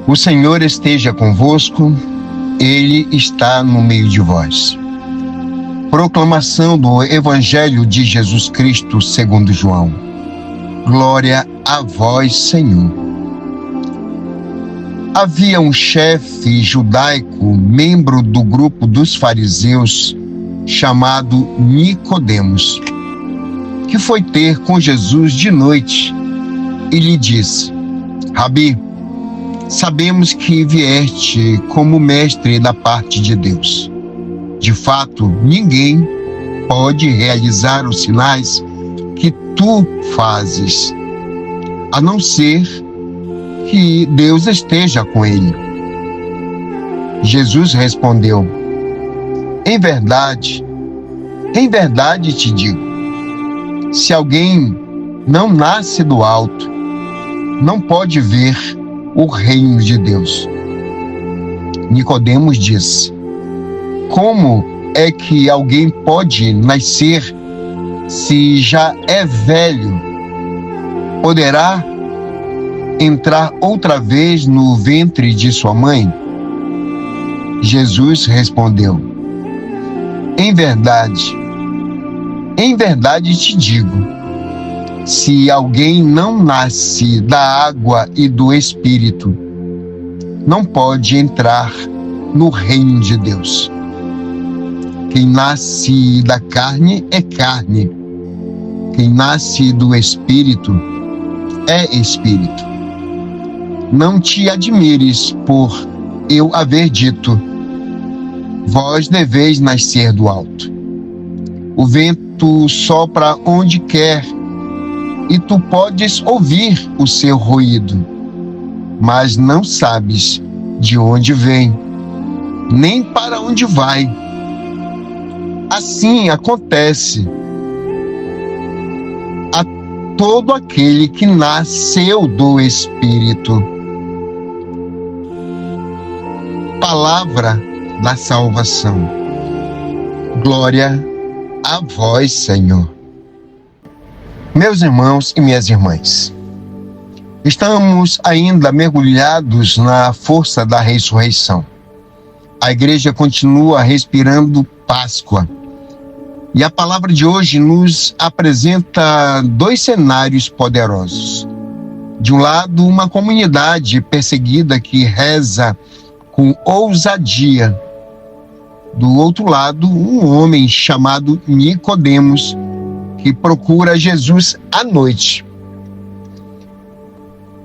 O Senhor esteja convosco, Ele está no meio de vós. Proclamação do Evangelho de Jesus Cristo segundo João. Glória a vós, Senhor. Havia um chefe judaico, membro do grupo dos fariseus, chamado Nicodemos, que foi ter com Jesus de noite e lhe disse: Rabi, sabemos que vieste como mestre da parte de Deus. De fato, ninguém pode realizar os sinais que tu fazes, a não ser que Deus esteja com ele. Jesus respondeu: em verdade te digo, se alguém não nasce do alto, não pode ver o reino de Deus. Nicodemos disse: como é que alguém pode nascer se já é velho? Poderá entrar outra vez no ventre de sua mãe? Jesus respondeu: em verdade te digo, se alguém não nasce da água e do Espírito, não pode entrar no reino de Deus. Quem nasce da carne é carne, quem nasce do Espírito é Espírito. Não te admires por eu haver dito: vós deveis nascer do alto. O vento sopra onde quer, e tu podes ouvir o seu ruído, mas não sabes de onde vem, nem para onde vai. Assim acontece a todo aquele que nasceu do Espírito. Palavra da salvação. Glória a vós, Senhor. Meus irmãos e minhas irmãs, estamos ainda mergulhados na força da ressurreição. A igreja continua respirando Páscoa. E a palavra de hoje nos apresenta dois cenários poderosos. De um lado, uma comunidade perseguida que reza com ousadia. Do outro lado, um homem chamado Nicodemos, que procura Jesus à noite.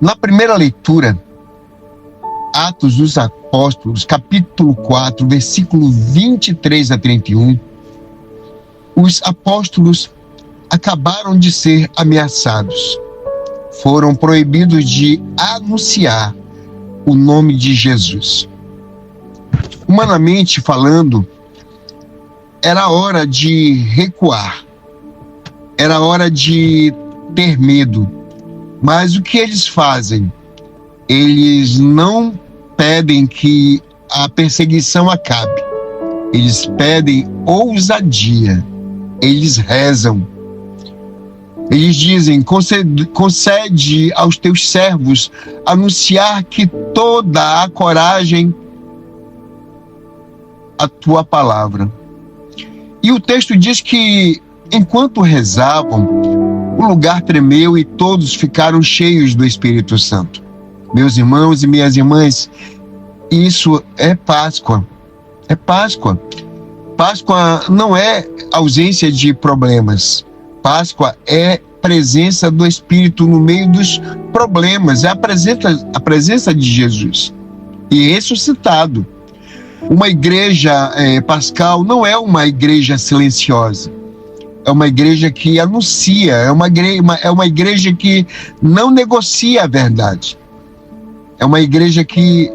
Na primeira leitura, Atos dos Apóstolos, capítulo 4, versículo 23 a 31, os apóstolos acabaram de ser ameaçados. Foram proibidos de anunciar o nome de Jesus. Humanamente falando, era hora de recuar. Era hora de ter medo. Mas o que eles fazem? Eles não pedem que a perseguição acabe. Eles pedem ousadia. Eles rezam. Eles dizem: concede aos teus servos anunciar que toda a coragem a tua palavra. E o texto diz que enquanto rezavam, o lugar tremeu e todos ficaram cheios do Espírito Santo. Meus irmãos e minhas irmãs, isso é Páscoa. É Páscoa. Páscoa não é ausência de problemas. Páscoa é presença do Espírito no meio dos problemas. É a presença de Jesus e ressuscitado. Uma igreja pascal não é uma igreja silenciosa. É uma igreja que anuncia, é uma igreja que não negocia a verdade. É uma igreja que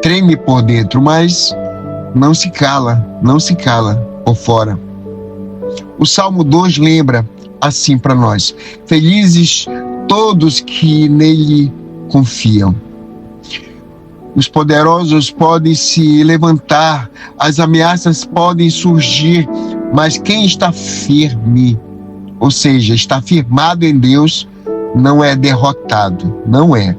treme por dentro, mas não se cala por fora. O Salmo 2 lembra assim para nós: felizes todos que nele confiam. Os poderosos podem se levantar, as ameaças podem surgir, mas quem está firme, ou seja, está firmado em Deus, não é derrotado, não é.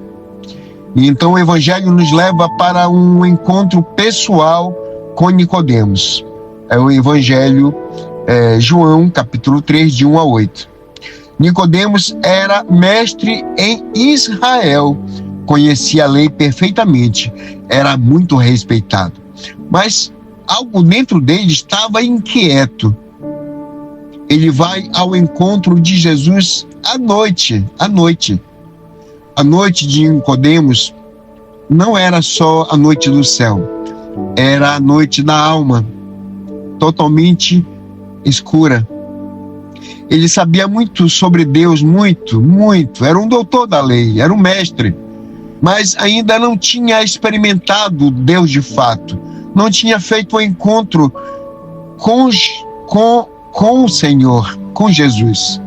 E então o Evangelho nos leva para um encontro pessoal com Nicodemos. É o Evangelho João, capítulo 3, de 1 a 8. Nicodemos era mestre em Israel, conhecia a lei perfeitamente, era muito respeitado. Mas algo dentro dele estava inquieto. Ele vai ao encontro de Jesus à noite. A noite de Nicodemos não era só a noite do céu, era a noite da alma, totalmente escura. Ele sabia muito sobre Deus, muito, era um doutor da lei, era um mestre, mas ainda não tinha experimentado Deus de fato, não tinha feito um encontro com o Senhor, com Jesus.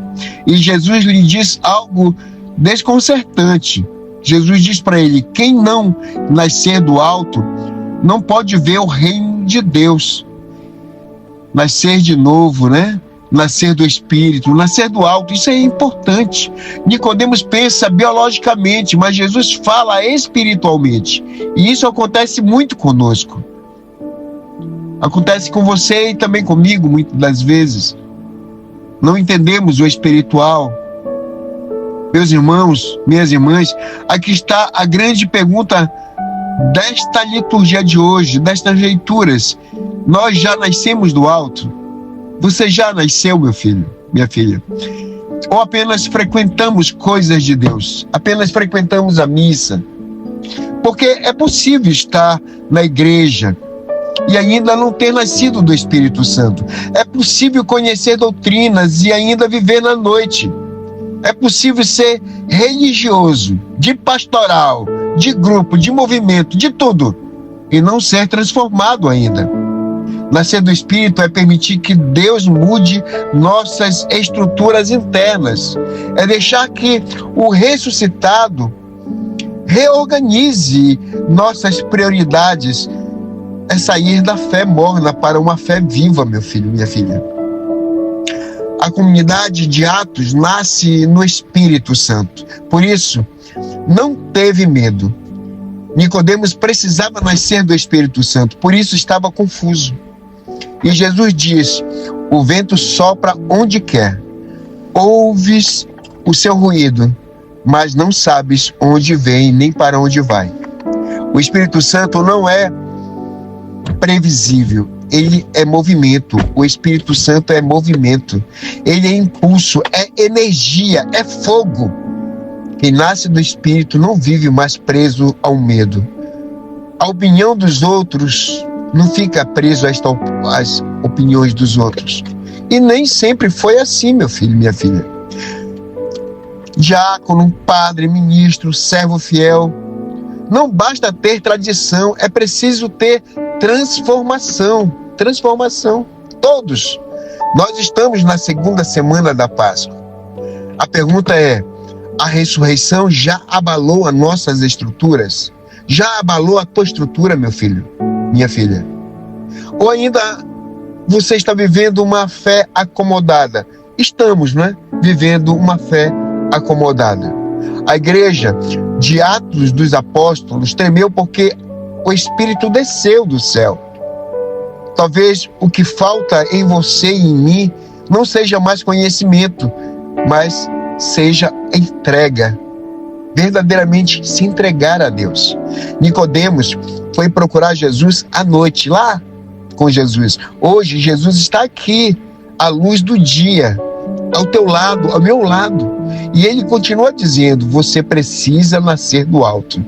E Jesus lhe diz algo desconcertante. Jesus diz para ele: quem não nascer do alto não pode ver o reino de Deus. Nascer de novo, né? Nascer do Espírito, nascer do alto, isso é importante. Nicodemos pensa biologicamente, mas Jesus fala espiritualmente. E isso acontece muito conosco. Acontece com você e também comigo, muitas das vezes. Não entendemos o espiritual. Meus irmãos, minhas irmãs, aqui está a grande pergunta desta liturgia de hoje, destas leituras. Nós já nascemos do alto? Você já nasceu, meu filho, minha filha? Ou apenas frequentamos coisas de Deus? Apenas frequentamos a missa? Porque é possível estar na igreja e ainda não ter nascido do Espírito Santo. É possível conhecer doutrinas e ainda viver na noite. É possível ser religioso, de pastoral, de grupo, de movimento, de tudo, e não ser transformado ainda. Nascer do Espírito é permitir que Deus mude nossas estruturas internas. É deixar que o ressuscitado reorganize nossas prioridades. É sair da fé morna para uma fé viva, meu filho, minha filha. A comunidade de Atos nasce no Espírito Santo. Por isso, não teve medo. Nicodemos precisava nascer do Espírito Santo, por isso estava confuso. E Jesus diz: o vento sopra onde quer, ouves o seu ruído, mas não sabes onde vem nem para onde vai. O Espírito Santo não é previsível, ele é movimento. O Espírito Santo é movimento, ele é impulso, é energia, é fogo. Quem nasce do Espírito não vive mais preso ao medo. A opinião dos outros não fica preso às opiniões dos outros. E nem sempre foi assim, meu filho, minha filha. Diácono, padre, ministro, servo fiel. Não basta ter tradição, é preciso ter transformação. Transformação. Todos. Nós estamos na segunda semana da Páscoa. A pergunta é: a ressurreição já abalou as nossas estruturas? Já abalou a tua estrutura, meu filho, minha filha? Ou ainda você está vivendo uma fé acomodada? Estamos, né? Vivendo uma fé acomodada. A igreja de Atos dos Apóstolos tremeu porque o Espírito desceu do céu. Talvez o que falta em você e em mim não seja mais conhecimento, mas seja entrega. Verdadeiramente se entregar a Deus. Nicodemos foi procurar Jesus à noite, lá com Jesus. Hoje Jesus está aqui, à luz do dia, ao teu lado, ao meu lado. E ele continua dizendo: você precisa nascer do alto.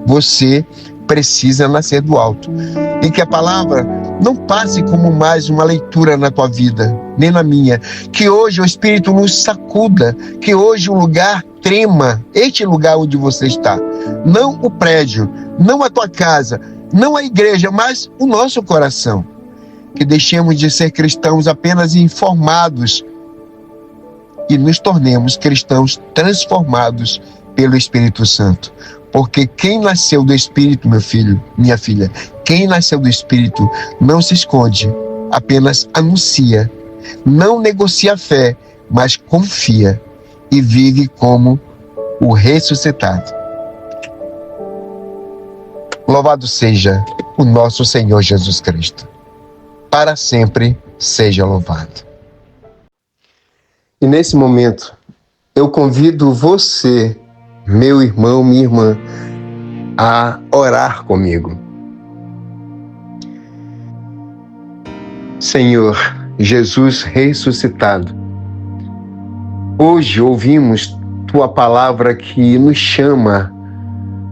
Você precisa nascer do alto. E que a palavra não passe como mais uma leitura na tua vida, nem na minha. Que hoje o Espírito nos sacuda, que hoje o lugar trema, este lugar onde você está. Não o prédio, não a tua casa, não a igreja, mas o nosso coração. Que deixemos de ser cristãos apenas informados e nos tornemos cristãos transformados pelo Espírito Santo. Porque quem nasceu do Espírito, meu filho, minha filha, quem nasceu do Espírito não se esconde, apenas anuncia. Não negocia a fé, mas confia e vive como o ressuscitado. Louvado seja o nosso Senhor Jesus Cristo. Para sempre seja louvado. E nesse momento, eu convido você, meu irmão, minha irmã, a orar comigo. Senhor Jesus ressuscitado, hoje ouvimos Tua palavra que nos chama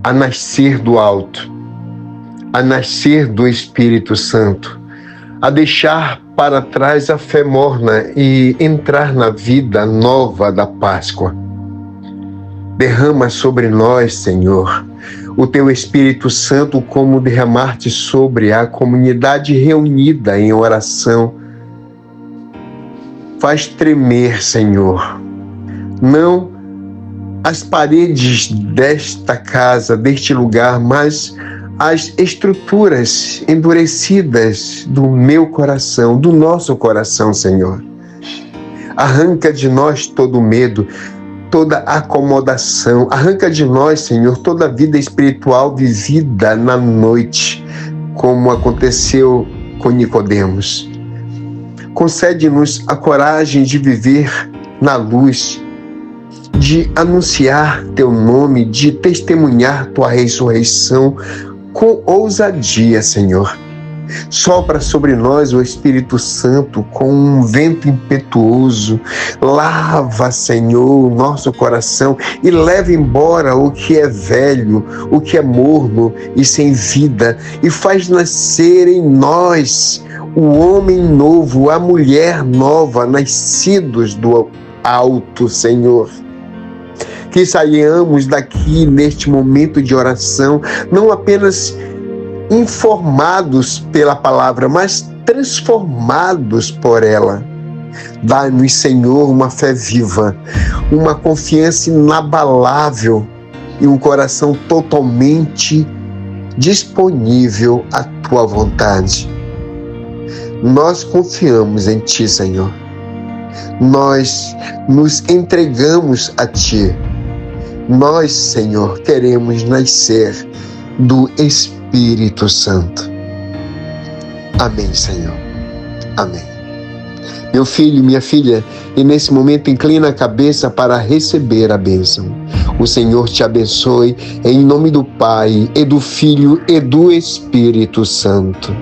a nascer do alto, a nascer do Espírito Santo, a deixar para trás a fé morna e entrar na vida nova da Páscoa. Derrama sobre nós, Senhor, o Teu Espírito Santo como derramaste sobre a comunidade reunida em oração. Faz tremer, Senhor, não as paredes desta casa, deste lugar, mas as estruturas endurecidas do meu coração, do nosso coração, Senhor. Arranca de nós todo medo, toda acomodação. Arranca de nós, Senhor, toda a vida espiritual vivida na noite, como aconteceu com Nicodemos. Concede-nos a coragem de viver na luz, de anunciar Teu nome, de testemunhar Tua ressurreição com ousadia, Senhor. Sopra sobre nós o Espírito Santo com um vento impetuoso. Lava, Senhor, o nosso coração e leva embora o que é velho, o que é morno e sem vida, e faz nascer em nós o homem novo, a mulher nova, nascidos do alto, Senhor. Que saiamos daqui neste momento de oração, não apenas informados pela palavra, mas transformados por ela. Dá-nos, Senhor, uma fé viva, uma confiança inabalável e um coração totalmente disponível à Tua vontade. Nós confiamos em Ti, Senhor. Nós nos entregamos a Ti. Nós, Senhor, queremos nascer do Espírito Santo. Amém, Senhor. Amém. Meu filho, minha filha, e nesse momento inclina a cabeça para receber a bênção. O Senhor te abençoe em nome do Pai, e do Filho, e do Espírito Santo.